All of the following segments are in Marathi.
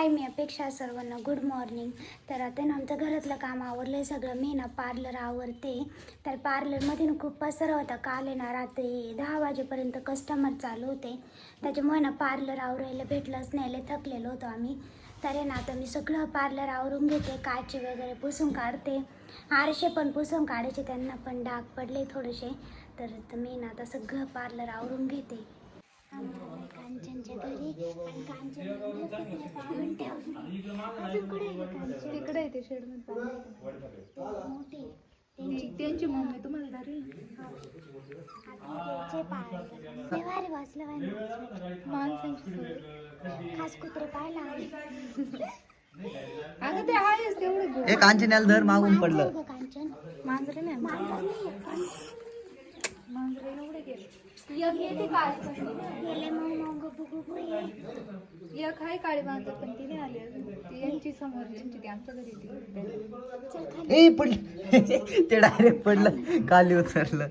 हाय, मी अपेक्षा. सर्वांना गुड मॉर्निंग. तर आता ना आमचं घरातलं काम आवरलं आहे सगळं. मी ना पार्लर आवरते. तर पार्लरमध्ये ना खूप पसारा होता. काल आहे ना रात्री 10 वाजेपर्यंत कस्टमर चालू होते. त्याच्यामुळे ना पार्लर आवरायला भेटलंच नाही. लय थकलेलो होतो आम्ही. तर आहे ना आता मी सगळं पार्लर आवरून घेते. काची वगैरे पुसून काढते. आरसे पण पुसून काढायचे, त्यांना पण डाग पडले थोडेसे. तर मी ना आता सगळं पार्लर आवरून घेते. कांचनच्या घरी आणि कांचन अजून कुठे आहे कांचन? तिकडे आहे ते शेडमध्ये मोठी त्यांची मम्मी तुम्हाला धरेल भारी बसलं माणसांची सवय खास कुत्रे पाहायला अगं ते आहेच तेवढं एक कांचन्याला धर मागून पडलं. कांचन मांजरे नाही मांजरे एवढे गेले एक आहे काळी मांजर पण ती नाही आली अजून. ती यांची समोर यांची ती आमच्या घरी ती ए पडलं ते डायरेक्ट पडलं, खाली उतरलं.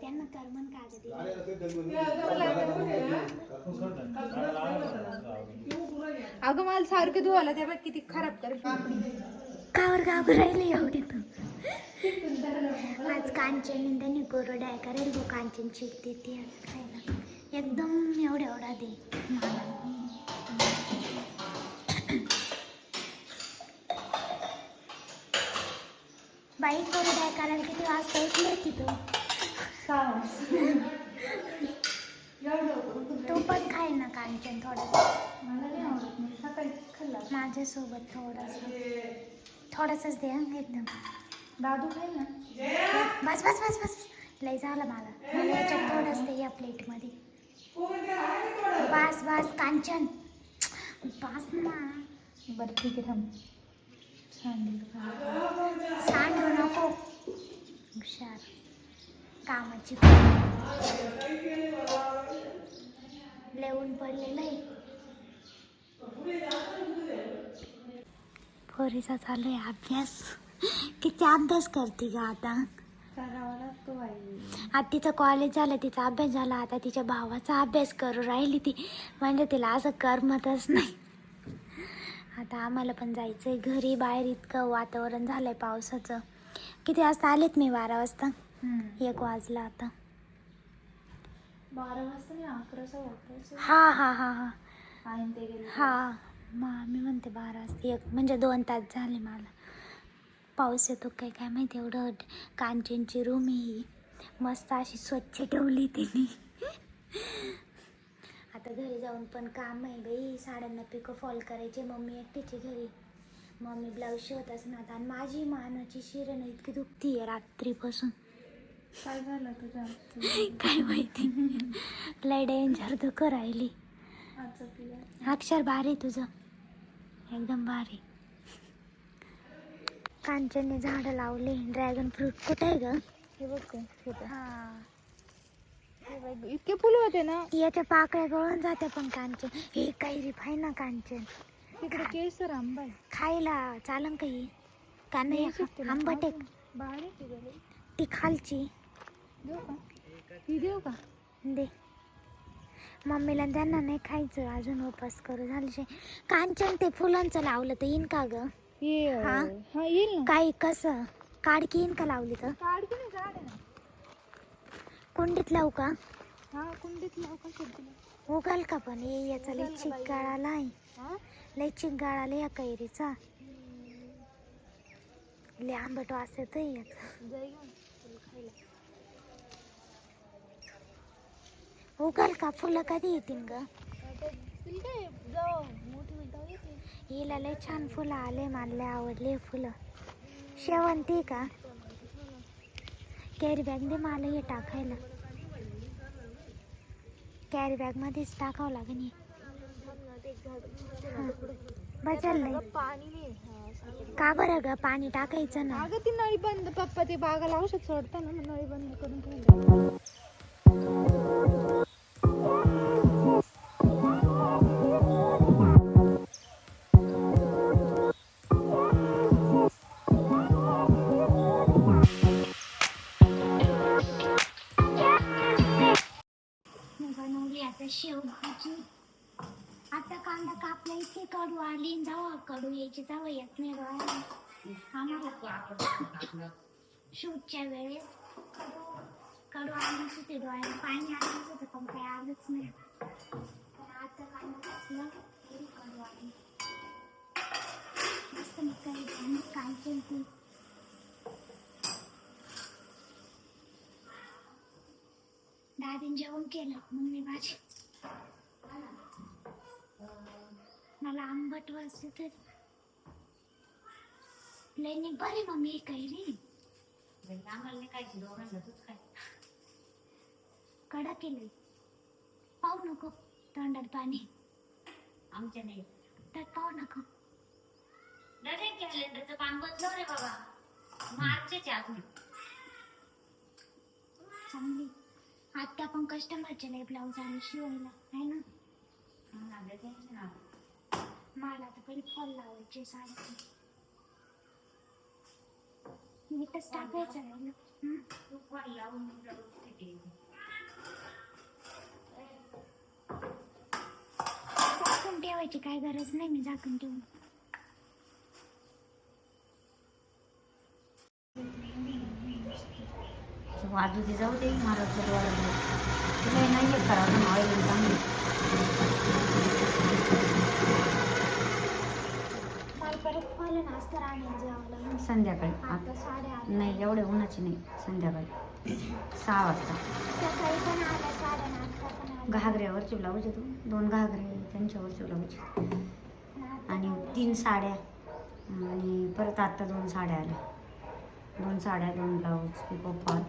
त्यांना करमन अगं मला सारखं धुवायला त्या किती खराब कर कावर गाव राहिले एवढे तू. आज कांचन त्यांनी कोरड्या करेल गो. कांचन शिकते ती आज खायला एकदम एवढा दे बाई. कोरड्या करायला किती वाजता उठले तिथं? तो पण खाय ना कांचन थोडासा. मला नाही आवडत, मी सकाळी खाल्ला. माझ्यासोबत थोडासाच दे एकदम. दादू खाय ना. बस बस बस बस लय झालं मला याच्यात थोडंच दे या प्लेटमध्ये. बस बस कांचन बस ना. बरं ठीक आहे थांब. सांडू नको. हुशार कामाची लेवून पडलेलं आहे. पोरीचा चालू आहे अभ्यास. किती अभ्यास करते ग आता? करावा लागतो बाई. आता तिचं कॉलेज झालं, तिचा अभ्यास झाला. आता तिच्या भावाचा अभ्यास करू राहिली ती. म्हणजे तिला असं करमतच नाही. आता आम्हाला पण जायचंय घरी. बाहेर इतकं वातावरण झालंय पावसाचं. किती वाजता आलेत मी? 12 वाजता. 1 वाजला आता. 12 वाजता नाही, 11 हा हा हा हा आणि ते गेले. हा मी म्हणते 12 वाजता. 1 म्हणजे 2 तास झाले मला. पाऊस येतो काय माहिती. एवढं कांचनची रूम ही मस्त अशी स्वच्छ ठेवली तिने. आता घरी जाऊन पण काम आहे बाई. साड्यांना पिको फॉल करायचे. मम्मी एकटीची घरी. मम्मी ब्लाऊज शिवत असणार. आणि माझी मानाची शिरण इतकी दुखती आहे रात्रीपासून. काय झालं तुझ्या? काय माहिती. लय डेंजर दुख राहिली. अक्षर भारी तुझं एकदम भारी. कांचनने झाडं लावले. ड्रॅगन फ्रूट कुठे आहे ग? हे बघ. हा इतके फुलं होते ना. याच्या पाकळ्या गळून जाते. पण कांचन हे कैरी पाय ना कांचन. तिकडे केसर आंबा आहे. खायला चालन काही का नाही? आंबट आहे. बाहेर ती खालची देऊ का? ही देऊ का? दे. मम्मीला त्यांना नाही खायचं अजून. उपास करू झाले. कांचन ते फुलांचं लावलं तर येईन का ग? हा येईल ना. काही कसं काडकी येईन का लावली तर? काढते ना, झाड आहे ना. कुंडीत लावू का? हा कुंडीत लाव का शेतीला. उगाल का? पण याचा लय चिक गाळाला आहे. लय चिक गाळाला या कैरीचा. लय आंबट वास येतोय याचा. उगाल का? फुलं कधी येतील ग? हिला लय छान फुलं आले. मला लय आवडले फुलं. शेवंती का? कॅरी बॅग दे मला हे टाकायला. कॅरी बॅग मध्येच टाकावं लागेल. बचल नाही का बरं ग? पाणी टाकायचं ना. अगं ती नळी बंद. पप्पा ते बागाला औषध सोडता ना, नळी बंद करून ठेवली. बनवली आता शेवभाजी. कांदा कापला इतकी कडू आली जावा कडू यायची जावा येत नाही डोळ्याला आम्हाला शूटच्या वेळेस कडू आलीच होती डोळ्याला पाणी आलंच होतं पण काही आलंच नाही पण आता कांदा कापला तरी कडू आली मस्त मी काही काय केलं दादीने जेवण केलं मम्मी भाजी मला आंबट वास येतोय लईने बरे मम्मी काही रे आम्हाला काय दोघांना तूच काय कडा केलं पाहू नको तोंडात पाणी आमच्या नाही त्यात पाहू नको डायरेक्ट कॅलेंडरचं काम बदलव रे बाबा मार्चचे अजून चांगली आता पण कस्टमरचे नाही ब्लाऊज आणि शिवायला आहे ना मला तर पहिले फॉल लावायचे साड्याचे मी तर टाकायचं राहिलं तू फॉल लावून झाकून ठेवायची काय गरज नाही मी झाकून ठेवून वाजू दे जाऊ दे मला तुला नाही येत करावं ऑइल चांगली मला परत फॉल नाचतं राहण्यात जावं लागेल संध्याकाळी आता साड्या नाही एवढे उन्हाची नाही संध्याकाळी 6 वाजता सकाळी पण आल्या साड्या नाचता पण आल्या घागऱ्यावरचे ब्लाऊज आहे तू 2 घागरे त्यांच्यावरचे ब्लाऊज आणि 3 साड्या आणि परत आत्ता 2 साड्या आल्या 2 साड्या 2 ब्लाऊज पिको फॉल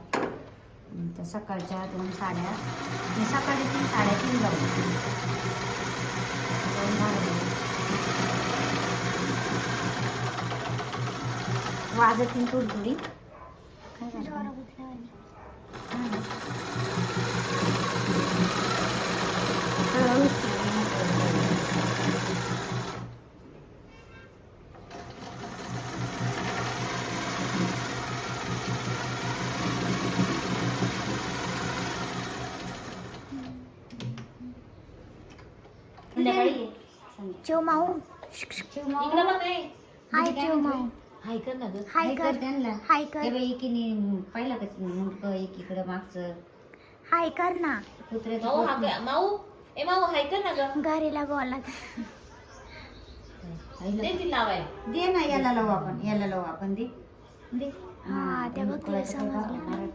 तर सकाळच्या 2 साड्या आणि सकाळी 3 साड्या 3 ब्लाऊज 2 घागरे वाजतील थोडी थोडी काय झालं जोरात उठल्यावर संध्याकाळी चिव माऊ हाय चिव माऊ हाय कर ना ग हाय कर त्यांना हाय कर ते बाई एकीने पाहिला का मुंडकं एकीकडं मागचं हाय कर ना कुत्र्याचं माऊ ए माऊ हाय कर ना ग घरीला बोला दे ना याला लावू आपण दे दे हा, ते बघ तुला समजलं.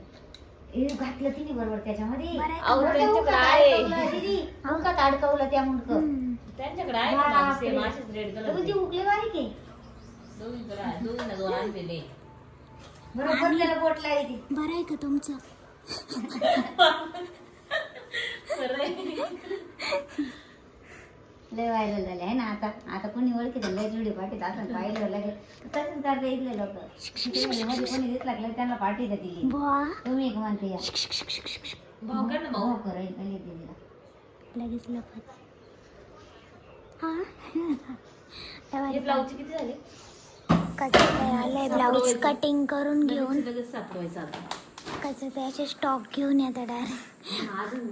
घातलं तिने बरोबर त्याच्यामध्ये बरं आहे का? अहो, त्यांच्याकडे आहे. दीदी मुंडकात अडकवलं त्या मुंडकं हम्म. त्यांच्याकडे आहे ना माझं सेम असेच रेड ती उकले बारीक आहे दोन आणलेले बरोबर त्याला बोट लावली बरं आहे का तुमचं लय व्हायरल झाले आहे ना आता कोणी ओळखीत लय व्हिडिओ पाठीत आपण पाहिलं लगेच तसंच करता इथले लोक मध्ये कोणी दिस लागले त्यांना पाठी दिली बुवा तुम्ही एक म्हणते या भाऊ कर ना भाऊ हो करेल पहिले दिदीला लगेच लपत हा हे ब्लाऊजचे किती झाले कसं आलंय ब्लाऊज कटिंग करून घेऊन लगेच सापवायचं आता कसं त्याचे स्टॉक घेऊन येतात डायरेक्ट अजून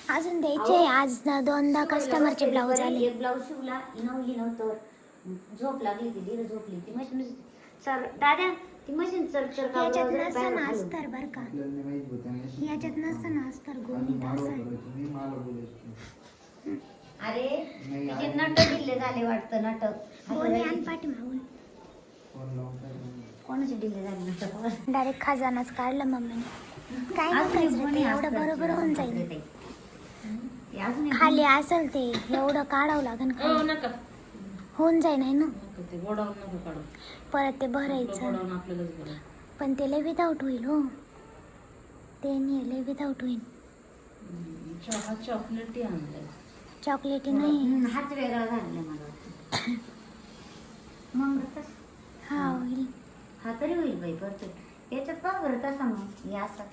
अजून द्यायचे आज 2दा कस्टमरचे ब्लाऊज आले एक ब्लाऊज शिवला इनवली नव्हतं झोप लागली ती झोपली ती मशीन दादा ती मशीन चरचर याच्यात नसतं अस्तर बर का याच्यात नसतं अस्तर गोणीत असं अरे तिचे नट ढिल्ले झाले वाटतं नट गोणी आणि पाठी मागून कोणाचे ढिल्ले झाले नट डायरेक्ट खजानाच काढला मम्मीने काय नाही करायचं ते एवढं बरोबर होऊन जाईल खाली असेल ते एवढं काढावं लागेल खाली. नका होऊन जाईल नाही ना ते गोडाऊन नको काढू परत ते भरायचं गोडाऊन आपल्यालाच बरं पण ते लय विदाऊट होईल हो ते नाही लय विदाऊट होईल चॉकलेटी आणलंय चॉकलेटी नाही हाच वेगळा झालेला मला वाटतं. मग तस हा होईल हा तरी होईल बाई परफेक्ट याच्यात का बरं तसा मग या असं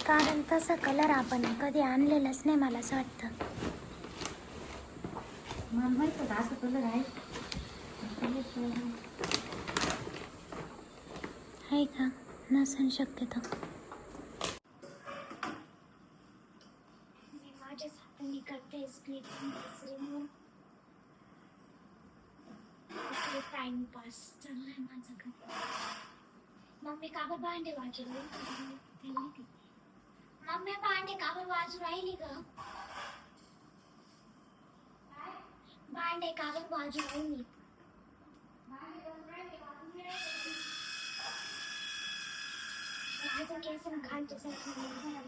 कारण तसा कलर आपण कधी आणलेलाच नाही मला असं वाटतं मला माहित होतं असं कलर आहे आहे का नसेल शक्यतो माझ्याच हाताने करते स्प्लिट रिमूव्ह. टाइमपास चाललाय माझा घरी. मम्मी का बरं भांडे वाजू राहिली? मम्मी भांडे का बरं वाजू राहिली ग? भांडे का बरं वाजू राहिली? माझं केस खालच्या साईडला